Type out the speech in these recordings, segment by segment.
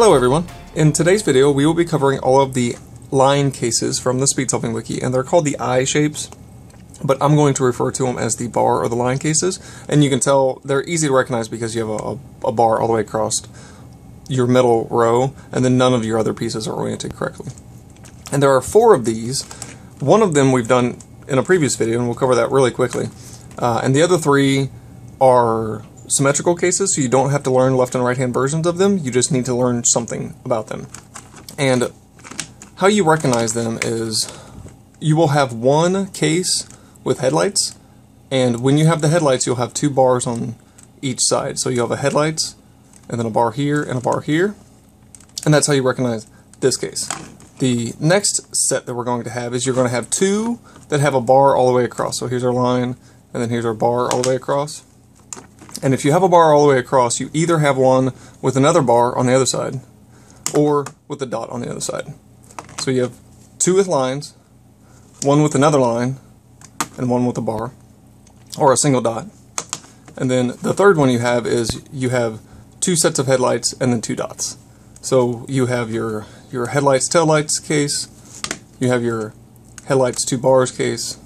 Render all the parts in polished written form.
Hello everyone! In today's video we will be covering all of the line cases from the speed solving wiki, and they're called the I shapes, but I'm going to refer to them as the bar or the line cases, and you can tell they're easy to recognize because you have a bar all the way across your middle row, and then none of your other pieces are oriented correctly. And there are 4 of these. One of them we've done in a previous video, and we'll cover that really quickly, and the other 3 are symmetrical cases, so you don't have to learn left and right hand versions of them, you just need to learn something about them. And how you recognize them is you will have one case with headlights, and when you have the headlights you'll have 2 bars on each side. So you have a headlights, and then a bar here, and a bar here, and that's how you recognize this case. The next set that we're going to have is you're going to have 2 that have a bar all the way across. So here's our line, and then here's our bar all the way across. And if you have a bar all the way across, you either have one with another bar on the other side, or with a dot on the other side. So you have 2 with lines, 1 with another line, and 1 with a bar, or a single dot. And then the third one you have is you have 2 sets of headlights and then 2 dots. So you have your headlights taillights case, you have your headlights 2 bars case,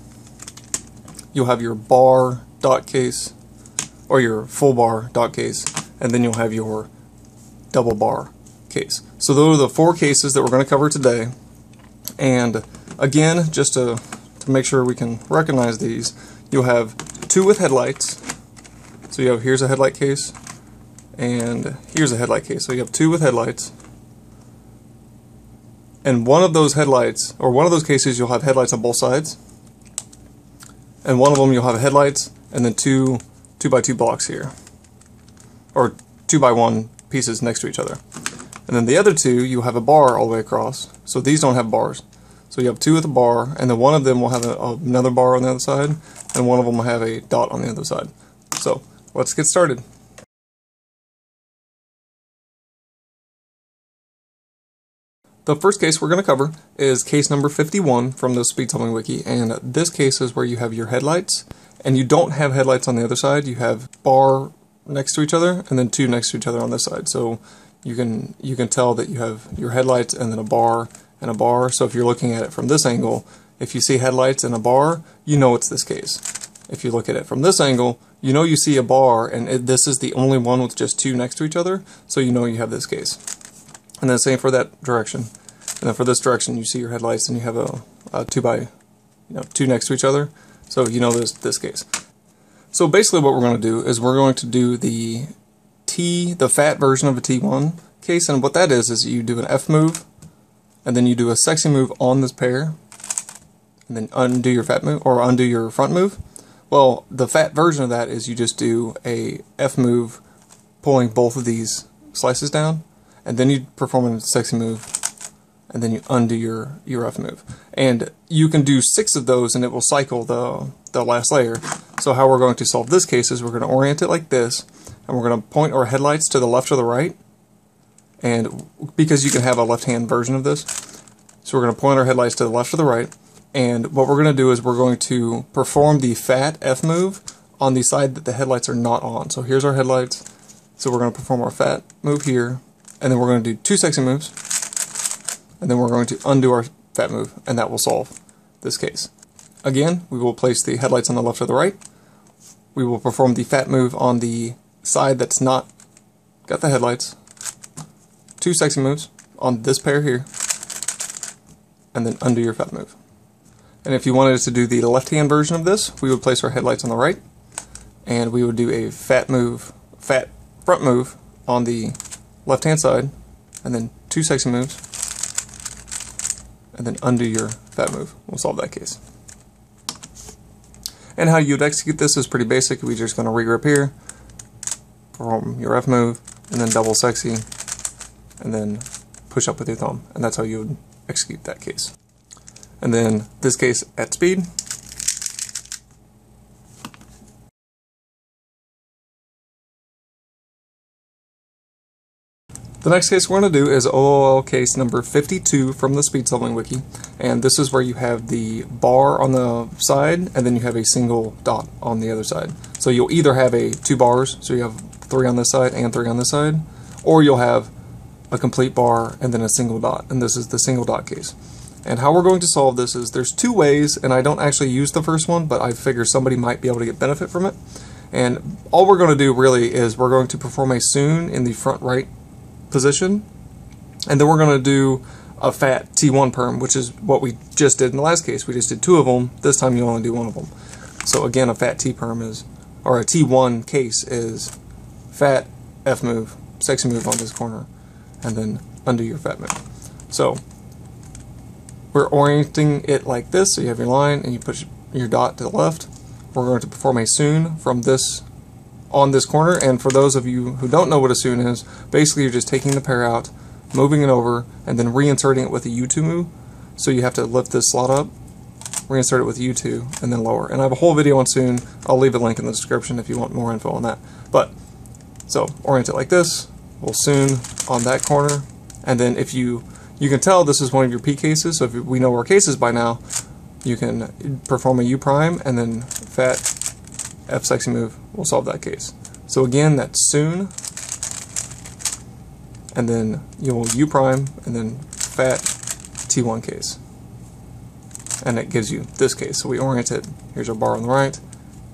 you'll have your bar dot case, or your full bar dot case, and then you'll have your double bar case. So those are the 4 cases that we're going to cover today. And again, just to make sure we can recognize these, you'll have 2 with headlights. So you have, here's a headlight case, and here's a headlight case. So you have 2 with headlights, and one of those headlights, or one of those cases, you'll have headlights on both sides, and one of them you'll have headlights and then 2 2x2 blocks here, or 2x1 pieces next to each other. And then the other 2 you have a bar all the way across, so these don't have bars. So you have 2 with a bar, and then one of them will have another bar on the other side, and one of them will have a dot on the other side. So let's get started. The first case we're going to cover is case number 51 from the speed solving wiki, and this case is where you have your headlights, and you don't have headlights on the other side. You have bar next to each other, and then 2 next to each other on this side. So you can tell that you have your headlights and then a bar and a bar. So if you're looking at it from this angle, if you see headlights and a bar, you know it's this case. If you look at it from this angle, you know you see a bar, and this is the only one with just 2 next to each other, so you know you have this case. And then same for that direction. And then for this direction, you see your headlights, and you have a 2 next to each other, so you know this case. So basically what we're going to do is we're going to do the fat version of a T1 case, and what that is you do an F move, and then you do a sexy move on this pair, and then undo your fat move, or undo your front move. Well, the fat version of that is you just do a F move pulling both of these slices down, and then you perform a sexy move, and then you undo your F move. And you can do 6 of those and it will cycle the last layer. So how we're going to solve this case is we're going to orient it like this, and we're going to point our headlights to the left or the right, and because you can have a left-hand version of this, so we're going to point our headlights to the left or the right, and what we're going to do is we're going to perform the fat F move on the side that the headlights are not on. So here's our headlights, so we're going to perform our fat move here, and then we're going to do 2 sexy moves, and then we're going to undo our fat move, and that will solve this case. Again, we will place the headlights on the left or the right. We will perform the fat move on the side that's not got the headlights. 2 sexy moves on this pair here, and then undo your fat move. And if you wanted to do the left-hand version of this, we would place our headlights on the right, and we would do a fat front move on the left-hand side, and then 2 sexy moves, and then undo your fat move. We'll solve that case. And how you'd execute this is pretty basic. We're just going to regrip here, perform your F move, and then double sexy, and then push up with your thumb. And that's how you would execute that case. And then this case at speed. The next case we're going to do is OLL case number 52 from the speed solving wiki, and this is where you have the bar on the side and then you have a single dot on the other side. So you'll either have 2 bars, so you have 3 on this side and 3 on this side, or you'll have a complete bar, and then a single dot, and this is the single dot case. And how we're going to solve this is there's two ways, and I don't actually use the first one, but I figure somebody might be able to get benefit from it. And all we're going to do really is we're going to perform a Sune in the front right position, and then we're going to do a fat T1 perm, which is what we just did in the last case. We just did two of them. This time you only do one of them. So again, a fat T perm is, or a T1 case is fat F move, sexy move on this corner, and then undo your fat move. So we're orienting it like this, so you have your line and you push your dot to the left. We're going to perform a Sune from this on this corner, and for those of you who don't know what a Sune is, basically you're just taking the pair out, moving it over, and then reinserting it with a U2 move. So you have to lift this slot up, reinsert it with U2, and then lower. And I have a whole video on Sune. I'll leave a link in the description if you want more info on that. But so orient it like this. We'll Sune on that corner, and then if you can tell this is one of your P cases, so if we know our cases by now, you can perform a U prime and then fat F sexy move will solve that case. So again, that's Sune, and then you will U prime and then fat T1 case, and it gives you this case. So we orient it. Here's our bar on the right,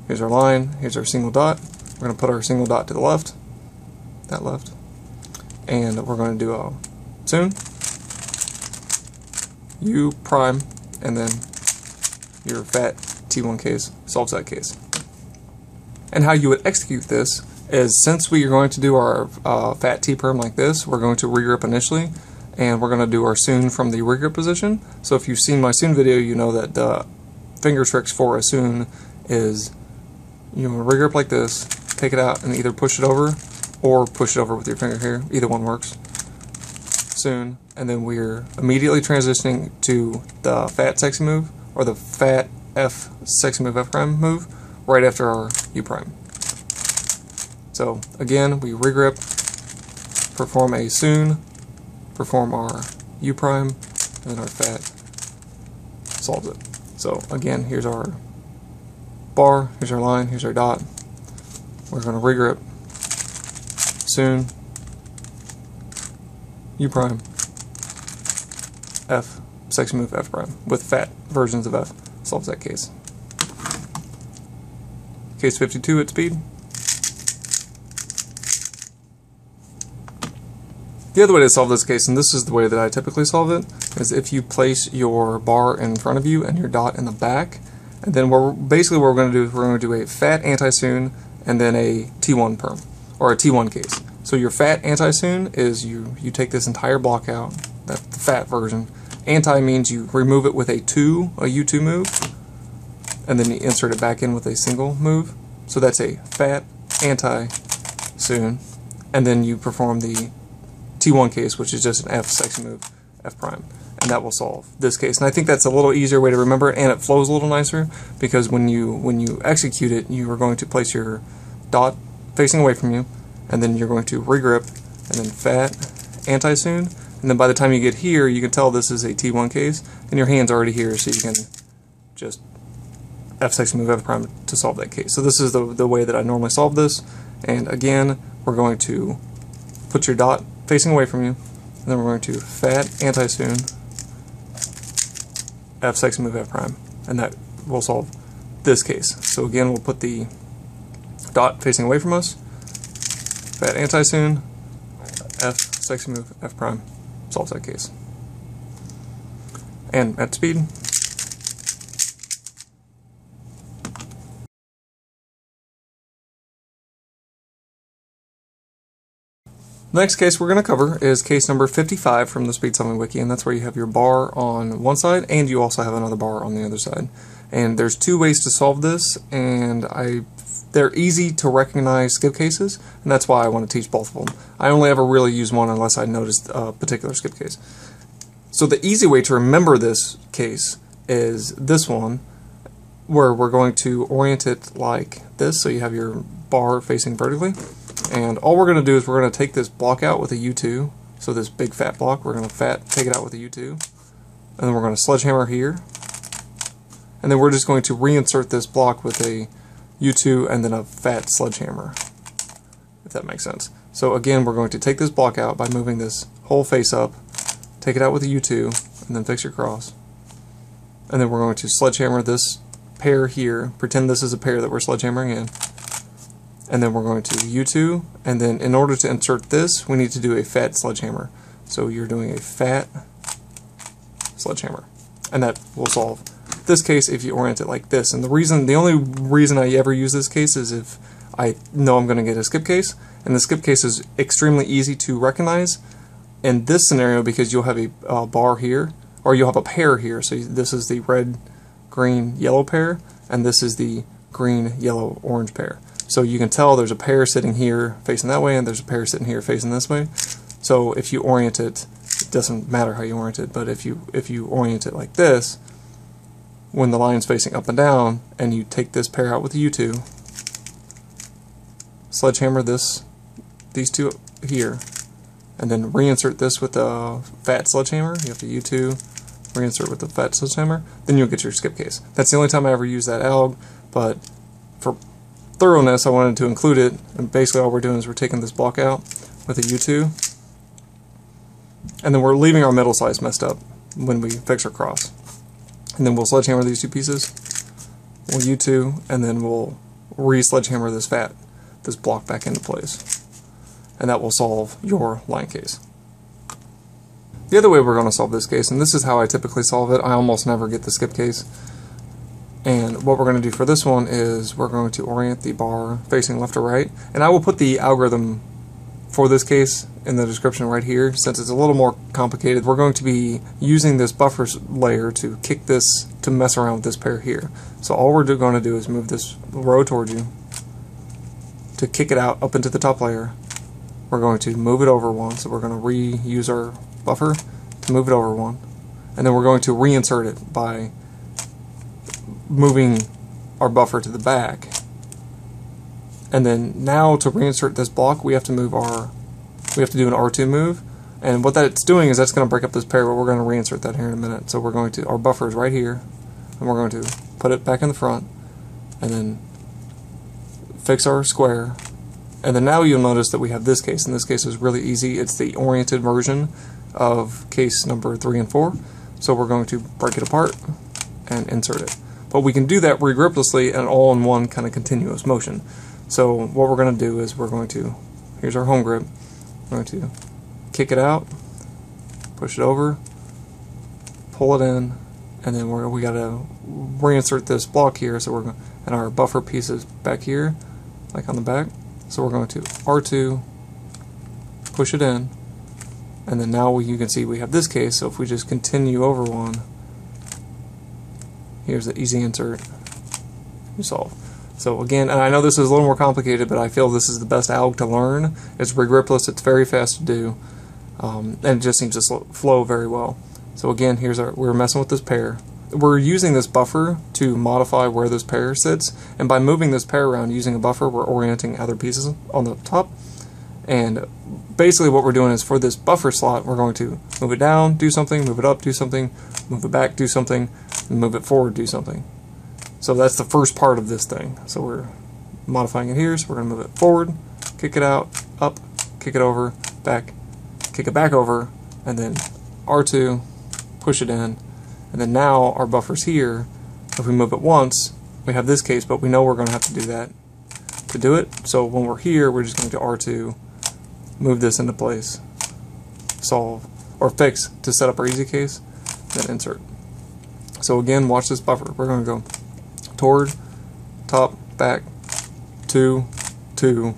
here's our line, here's our single dot. We're going to put our single dot to the left, that left, and we're going to do a Sune, U prime, and then your fat T1 case solves that case. And how you would execute this is, since we are going to do our fat T perm like this, we're going to regrip initially, and we're going to do our Sune from the regrip position. So if you've seen my Sune video, you know that the finger tricks for a Sune is you regrip like this, take it out, and either push it over or push it over with your finger here. Either one works. Sune, and then we're immediately transitioning to the fat sexy move, or the fat F sexy move F prime move, right after our U prime. So again, we regrip, perform a Sune, perform our U prime, and then our fat solves it. So again, here's our bar, here's our line, here's our dot. We're going to regrip, Sune, U prime, F sexy move F prime with fat versions of F solves that case. Case 52 at speed. The other way to solve this case, and this is the way that I typically solve it, is if you place your bar in front of you and your dot in the back, and then basically what we're going to do is we're going to do a fat anti-Sune and then a T1 perm, or a T1 case. So your fat anti-Sune is you take this entire block out, that's the fat version. Anti means you remove it with a U2 move, and then you insert it back in with a single move. So that's a fat anti-Sune, and then you perform the T1 case, which is just an F sexy move F prime, and that will solve this case. And I think that's a little easier way to remember it, and it flows a little nicer, because when you execute it, you are going to place your dot facing away from you, and then you're going to regrip, and then fat anti-Sune, and then by the time you get here, you can tell this is a T1 case, and your hand's already here, so you can just F sexy move F prime to solve that case. So this is the way that I normally solve this, and again, we're going to put your dot facing away from you, and then we're going to fat anti-Sune, F sexy move F prime, and that will solve this case. So again, we'll put the dot facing away from us, fat anti-Sune, F sexy move F prime, solves that case. And at speed. The next case we're going to cover is case number 55 from the Speed Solving Wiki, and that's where you have your bar on one side and you also have another bar on the other side. And there's two ways to solve this, and they're easy to recognize skip cases, and that's why I want to teach both of them. I only ever really use one unless I noticed a particular skip case. So the easy way to remember this case is this one, where we're going to orient it like this, so you have your bar facing vertically. And all we're going to do is we're going to take this block out with a U2, so this big fat block, we're going to take it out with a U2, and then we're going to sledgehammer here, and then we're just going to reinsert this block with a U2 and then a fat sledgehammer, if that makes sense. So again, we're going to take this block out by moving this whole face up, take it out with a U2, and then fix your cross. And then we're going to sledgehammer this pair here, pretend this is a pair that we're sledgehammering in. And then we're going to U2, and then in order to insert this, we need to do a fat sledgehammer. So you're doing a fat sledgehammer, and that will solve this case if you orient it like this. And the only reason I ever use this case is if I know I'm going to get a skip case, and the skip case is extremely easy to recognize in this scenario because you'll have a bar here, or you'll have a pair here. So this is the red, green, yellow pair, and this is the green, yellow, orange pair. So you can tell there's a pair sitting here facing that way, and there's a pair sitting here facing this way. So if you orient it, it doesn't matter how you orient it, but if you orient it like this, when the line's facing up and down, and you take this pair out with the U2, sledgehammer these two here, and then reinsert this with a fat sledgehammer. You have to U2, reinsert with the fat sledgehammer, then you'll get your skip case. That's the only time I ever use that alg, but for thoroughness I wanted to include it, and basically all we're doing is we're taking this block out with a U2, and then we're leaving our middle slice messed up when we fix our cross. And then we'll sledgehammer these two pieces, we'll U2, and then we'll re-sledgehammer this block back into place. And that will solve your line case. The other way we're going to solve this case, and this is how I typically solve it, I almost never get the skip case. And what we're going to do for this one is we're going to orient the bar facing left or right. And I will put the algorithm for this case in the description right here, since it's a little more complicated. We're going to be using this buffer layer to kick this, to mess around with this pair here. So all we're going to do is move this row towards you to kick it out up into the top layer. We're going to move it over one, so we're going to reuse our buffer to move it over one, and then we're going to reinsert it by moving our buffer to the back. And then now to reinsert this block, we have to do an R2 move, and what that's doing is that's going to break up this pair, but we're going to reinsert that here in a minute. So we're going to, our buffer is right here, and we're going to put it back in the front, and then fix our square. And then now you'll notice that we have this case, and this case is really easy. It's the oriented version of case number 3 and 4. So we're going to break it apart and insert it. But we can do that regriplessly and all in one kind of continuous motion. So what we're going to do is we're going to, here's our home grip, we're going to kick it out, push it over, pull it in, and then we got to reinsert this block here. So we're going, and our buffer piece is back here, like on the back. So we're going to R2, push it in, and then now you can see we have this case. So if we just continue over one, here's the easy insert, you solve. So again, and I know this is a little more complicated, but I feel this is the best alg to learn. It's regripless, it's very fast to do, and it just seems to flow very well. So again, we're messing with this pair. We're using this buffer to modify where this pair sits, and by moving this pair around using a buffer, we're orienting other pieces on the top. And basically what we're doing is for this buffer slot, we're going to move it down, do something, move it up, do something, move it back, do something, and move it forward, do something. So that's the first part of this thing. So we're modifying it here, so we're going to move it forward, kick it out, up, kick it over, back, kick it back over, and then R2, push it in. And then now our buffer's here. If we move it once, we have this case, but we know we're going to have to do that to do it. So when we're here, we're just going to R2, move this into place, solve, or fix to set up our easy case, then insert. So again, watch this buffer. We're going to go toward, top, back, 2, 2.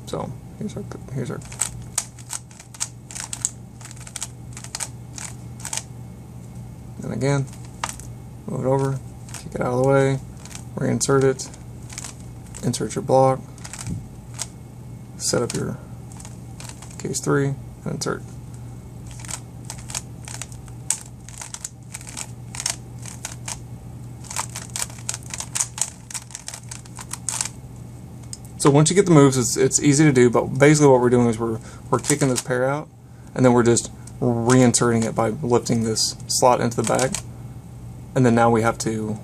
So here's our and again, move it over, kick it out of the way, reinsert it, insert your block, set up your case 3, and insert. So once you get the moves, it's easy to do, but basically what we're doing is we're kicking this pair out, and then we're just reinserting it by lifting this slot into the back, and then now we have to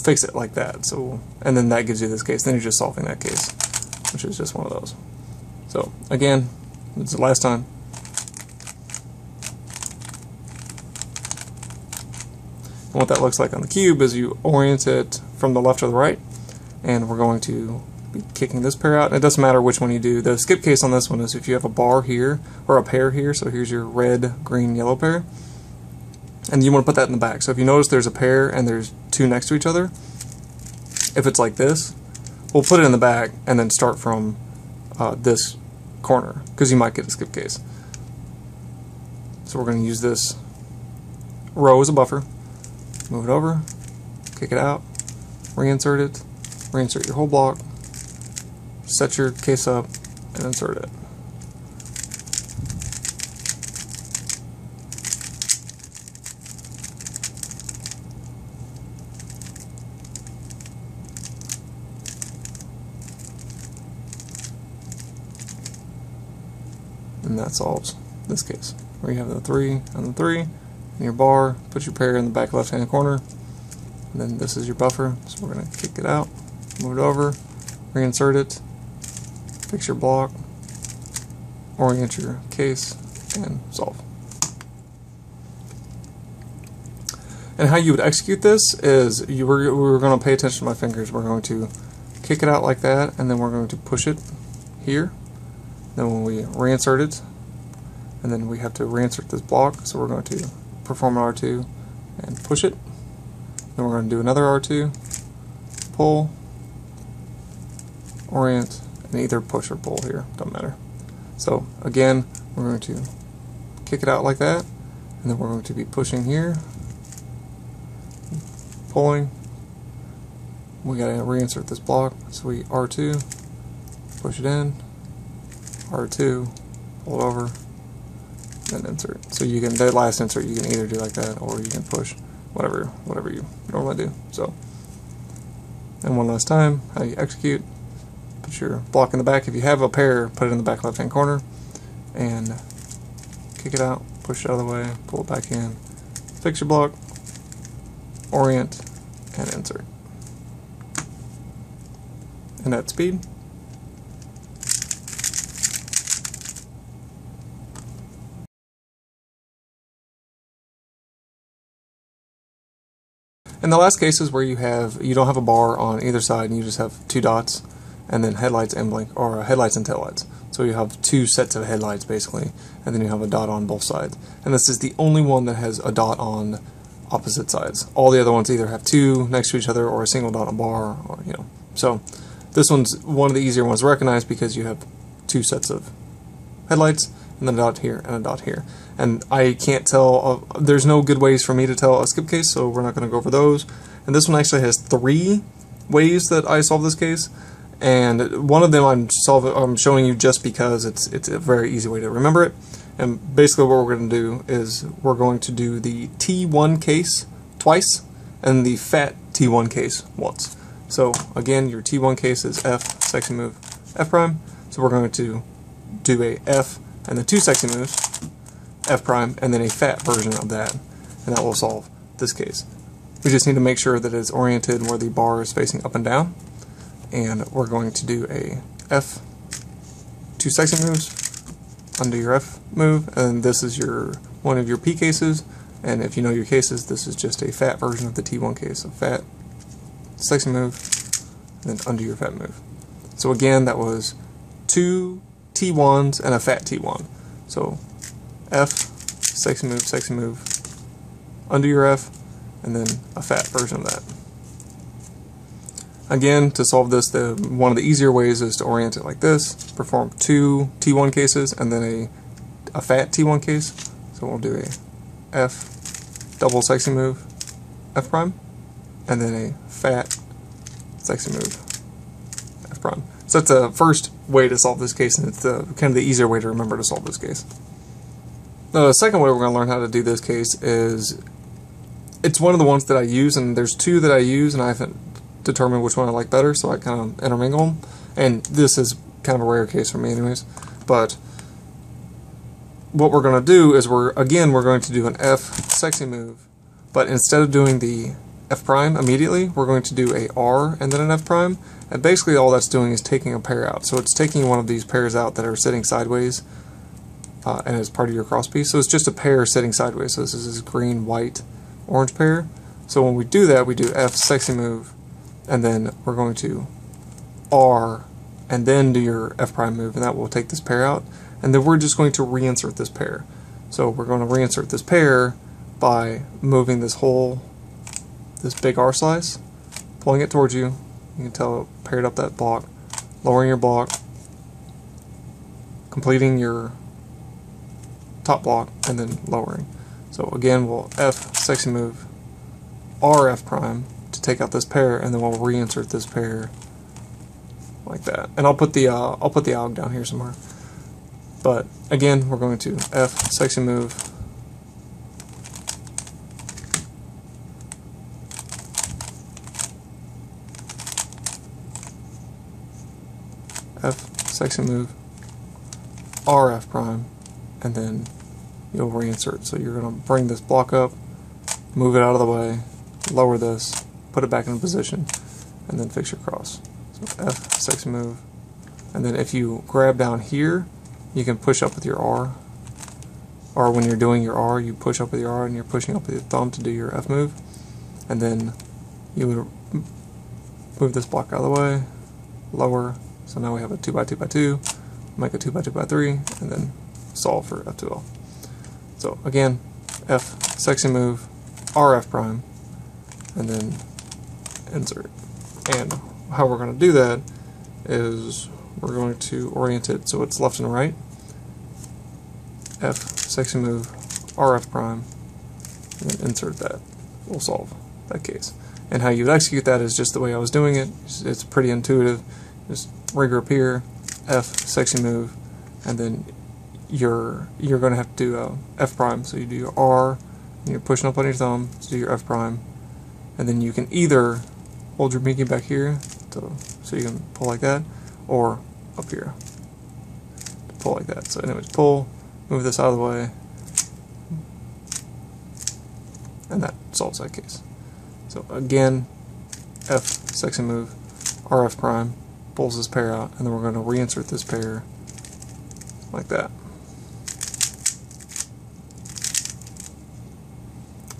fix it like that. So, and then that gives you this case. Then you're just solving that case, which is just one of those. So again, it's the last time. And what that looks like on the cube is you orient it from the left to the right, and we're going to be kicking this pair out. It doesn't matter which one you do. The skip case on this one is if you have a bar here or a pair here, so here's your red, green, yellow pair, and you want to put that in the back. So if you notice there's a pair and there's two next to each other, if it's like this, we'll put it in the back and then start from this corner, because you might get a skip case. So we're going to use this row as a buffer. Move it over, kick it out, reinsert it, reinsert your whole block, set your case up, and insert it. And that solves this case, where you have the 3 and the 3, and your bar, put your pair in the back left hand corner, and then this is your buffer, so we're going to kick it out, move it over, reinsert it, fix your block, orient your case, and solve. And how you would execute this is we're going to pay attention to my fingers. We're going to kick it out like that, and then we're going to push it here. Then when we reinsert it, and then we have to reinsert this block, so we're going to perform an R2 and push it. Then we're going to do another R2, pull, orient, and either push or pull here, doesn't matter. So again, we're going to kick it out like that, and then we're going to be pushing here, pulling. We got to reinsert this block, so we R2, push it in, R2, pull it over, then insert. So you can, that last insert you can either do like that, or you can push, whatever you normally do. So, and one last time, how you execute. Put your block in the back. If you have a pair, put it in the back left hand corner, and kick it out, push it out of the way, pull it back in, fix your block, orient, and insert. And at speed. And the last case is where you don't have a bar on either side, and you just have two dots, and then headlights and blink, or headlights and taillights. So you have two sets of headlights basically, and then you have a dot on both sides. And this is the only one that has a dot on opposite sides. All the other ones either have two next to each other, or a single dot on a bar, or So this one's one of the easier ones to recognize because you have two sets of headlights, and then a dot here and a dot here. And I can't tell, there's no good ways for me to tell a skip case, so we're not going to go over those. And this one actually has 3 ways that I solve this case, and one of them I'm showing you just because it's a very easy way to remember it. And basically what we're going to do is we're going to do the T1 case twice, and the fat T1 case once. So again, your T1 case is F, sexy move, F prime. So we're going to do a F and then 2 sexy moves, F prime, and then a fat version of that, and that will solve this case. We just need to make sure that it's oriented where the bar is facing up and down, and we're going to do a F, 2 sexy moves, undo your F move, and this is one of your P cases, and if you know your cases, this is just a fat version of the T1 case. So fat, sexy move, and then undo your fat move. So again, that was 2 T1s and a fat T1. So F, sexy move, undo your F, and then a fat version of that. Again, to solve this, one of the easier ways is to orient it like this. Perform 2 T1 cases and then a fat T1 case. So we'll do a F, double sexy move, F prime, and then a fat sexy move, F prime. So that's the first way to solve this case, and it's kind of the easier way to remember to solve this case. The second way we're going to learn how to do this case is, it's one of the ones that I use, and there's 2 that I use, and I haven't determined which one I like better, so I kind of intermingle them. And this is kind of a rare case for me anyways. But what we're going to do is we're going to do an F sexy move, but instead of doing the F prime immediately, we're going to do a R and then an F prime. And basically all that's doing is taking a pair out. So it's taking one of these pairs out that are sitting sideways and as part of your cross piece. So it's just a pair sitting sideways. So this is this green, white, orange pair. So when we do that, we do F sexy move, and then we're going to R and then do your F prime move, and that will take this pair out. And then we're just going to reinsert this pair. So we're going to reinsert this pair by moving this big R slice, pulling it towards you. You can tell it paired up that block, lowering your block, completing your top block, and then lowering. So again, we'll F sexy move, R F prime to take out this pair, and then we'll reinsert this pair like that. And I'll put the alg down here somewhere. But again, we're going to F sexy move, F sexy move, RF prime, and then you'll reinsert. So you're going to bring this block up, move it out of the way, lower this, put it back in position, and then fix your cross. So F sexy move, and then if you grab down here, you can push up with your R, or when you're doing your R, you push up with your R and you're pushing up with your thumb to do your F move, and then you would move this block out of the way, lower. So now we have a 2x2x2, make a 2x2x3, and then solve for F2L. So again, F sexy move, RF prime, and then insert. And how we're going to do that is we're going to orient it so it's left and right. F sexy move, RF prime, and then insert that. We'll solve that case. And how you would execute that is just the way I was doing it. It's pretty intuitive. Just rig up here, F sexy move, and then you're going to have to do a F prime. So you do your R, and you're pushing up on your thumb to do your F prime, and then you can either hold your pinky back here so you can pull like that, or up here to pull like that. So anyways, pull, move this out of the way, and that solves that case. So again, F sexy move, RF prime, pulls this pair out, and then we're going to reinsert this pair like that.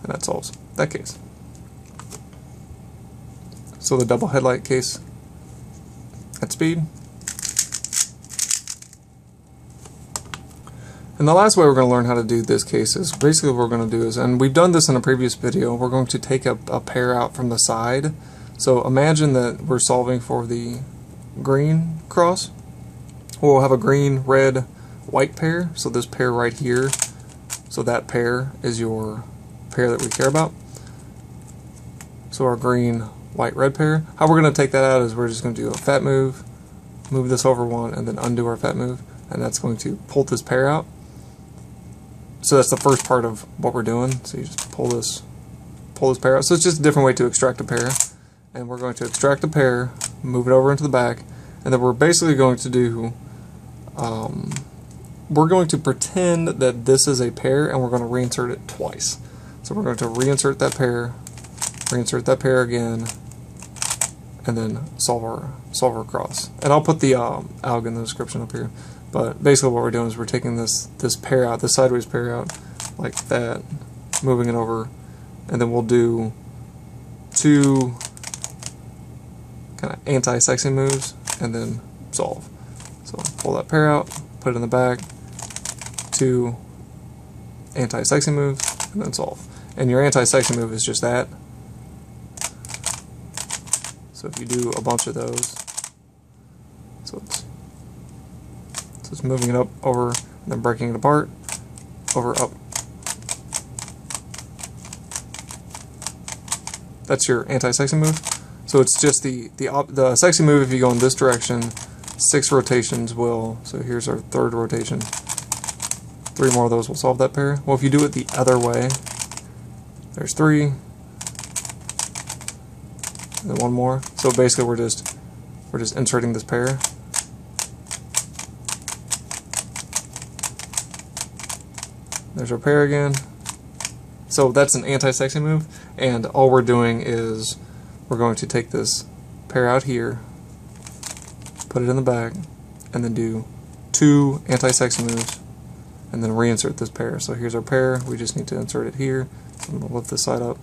And that solves that case. So the double headlight case at speed. And the last way we're going to learn how to do this case is basically what we're going to do is, and we've done this in a previous video, we're going to take a pair out from the side. So imagine that we're solving for the green cross. We'll have a green, red, white pair. So this pair right here, so that pair is your pair that we care about. So our green, white, red pair. How we're going to take that out is we're just going to do a fat move, move this over one, and then undo our fat move, and that's going to pull this pair out. So that's the first part of what we're doing. So you just pull this pair out. So it's just a different way to extract a pair. And we're going to extract a pair, move it over into the back, and then we're basically going to do, we're going to pretend that this is a pair, and we're going to reinsert it twice. So we're going to reinsert that pair again, and then solve our cross. And I'll put the alg in the description up here. But basically what we're doing is we're taking this pair out, this sideways pair out, like that, moving it over, and then we'll do two kind of anti-sexy moves, and then solve. So pull that pair out, put it in the back, two anti-sexy moves, and then solve. And your anti-sexy move is just that. So if you do a bunch of those, so it's moving it up, over, and then breaking it apart, over, up. That's your anti-sexy move. So it's just the sexy move. If you go in this direction, 6 rotations will. So here's our 3rd rotation. 3 more of those will solve that pair. Well, if you do it the other way, there's 3, and then 1 more. So basically, we're just inserting this pair. There's our pair again. So that's an anti-sexy move, and all we're doing is we're going to take this pair out here, put it in the back, and then do 2 anti-sexy moves, and then reinsert this pair. So here's our pair, we just need to insert it here. So I'm going to lift this side up,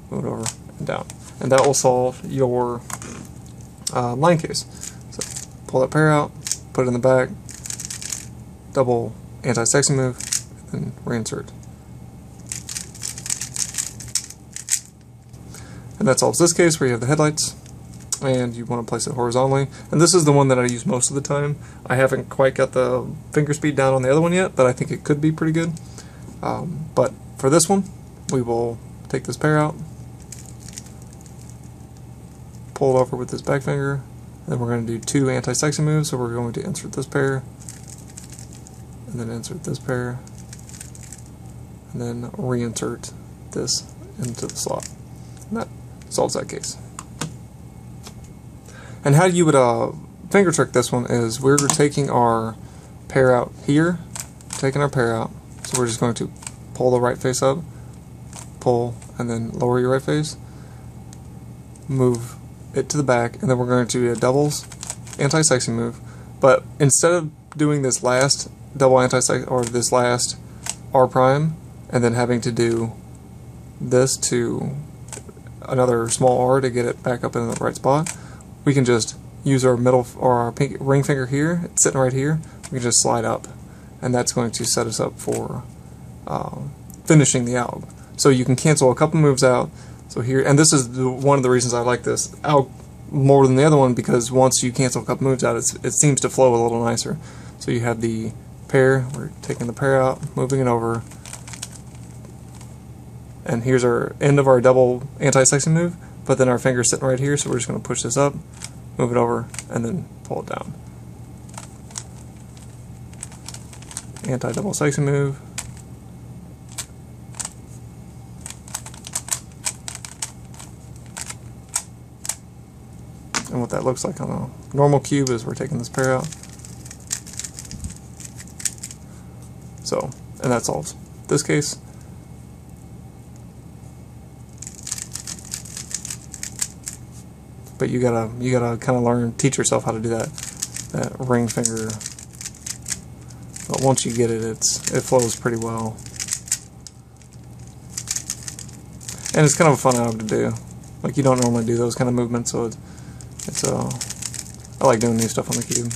move it over, and down. And that will solve your line case. So pull that pair out, put it in the back, double anti-sexy move, and then reinsert. And that solves this case where you have the headlights, and you want to place it horizontally. And this is the one that I use most of the time. I haven't quite got the finger speed down on the other one yet, but I think it could be pretty good. But for this one, we will take this pair out, pull it over with this back finger, and then we're going to do 2 anti-sexy moves. So we're going to insert this pair, and then insert this pair, and then reinsert this into the slot. And that solves that case. And how you would finger trick this one is we're taking our pair out here, taking our pair out, so we're just going to pull the right face up, pull, and then lower your right face, move it to the back, and then we're going to do a doubles anti-sexy move. But instead of doing this last double anti-sexy, or this last R prime, and then having to do this to another small R to get it back up in the right spot, we can just use our middle or our pink ring finger here, it's sitting right here, we can just slide up, and that's going to set us up for finishing the alg. So you can cancel a couple moves out. So here, and this is one of the reasons I like this alg more than the other one, because once you cancel a couple moves out, it seems to flow a little nicer. So you have the pair, we're taking the pair out, moving it over, and here's our end of our double anti-sexy move, but then our finger's sitting right here, so we're just going to push this up, move it over, and then pull it down. Anti-double sexy move. And what that looks like on a normal cube is we're taking this pair out. So, and that solves this case. But you gotta kind of teach yourself how to do that ring finger. But once you get it, it flows pretty well, and it's kind of a fun alg to do. Like, you don't normally do those kind of movements, so I like doing new stuff on the cube.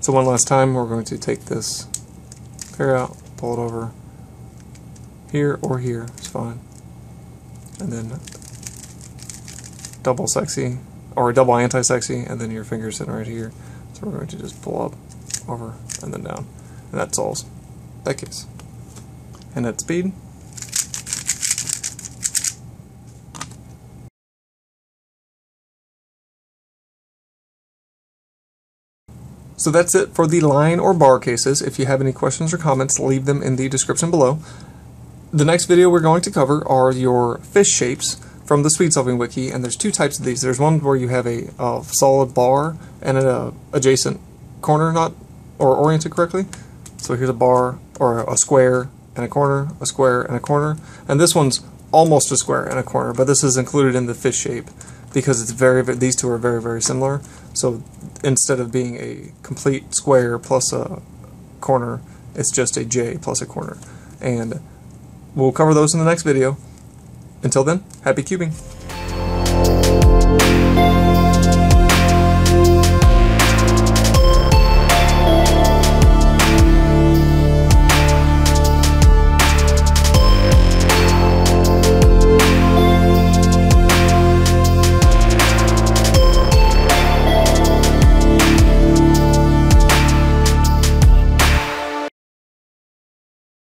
So one last time, we're going to take this pair out, pull it over here or here, it's fine, and then double sexy, or double anti-sexy, and then your finger's sitting right here. So we're going to just pull up, over, and then down. And that solves that case. And at speed. So that's it for the line or bar cases. If you have any questions or comments, leave them in the description below. The next video we're going to cover are your fish shapes from the speed solving wiki, and there's 2 types of these. There's one where you have a solid bar and an adjacent corner not oriented correctly. So here's a bar, or a square and a corner, a square and a corner, and this one's almost a square and a corner, but this is included in the fish shape because it's these two are very, very similar. So instead of being a complete square plus a corner, it's just a J plus a corner. And we'll cover those in the next video. Until then, happy cubing!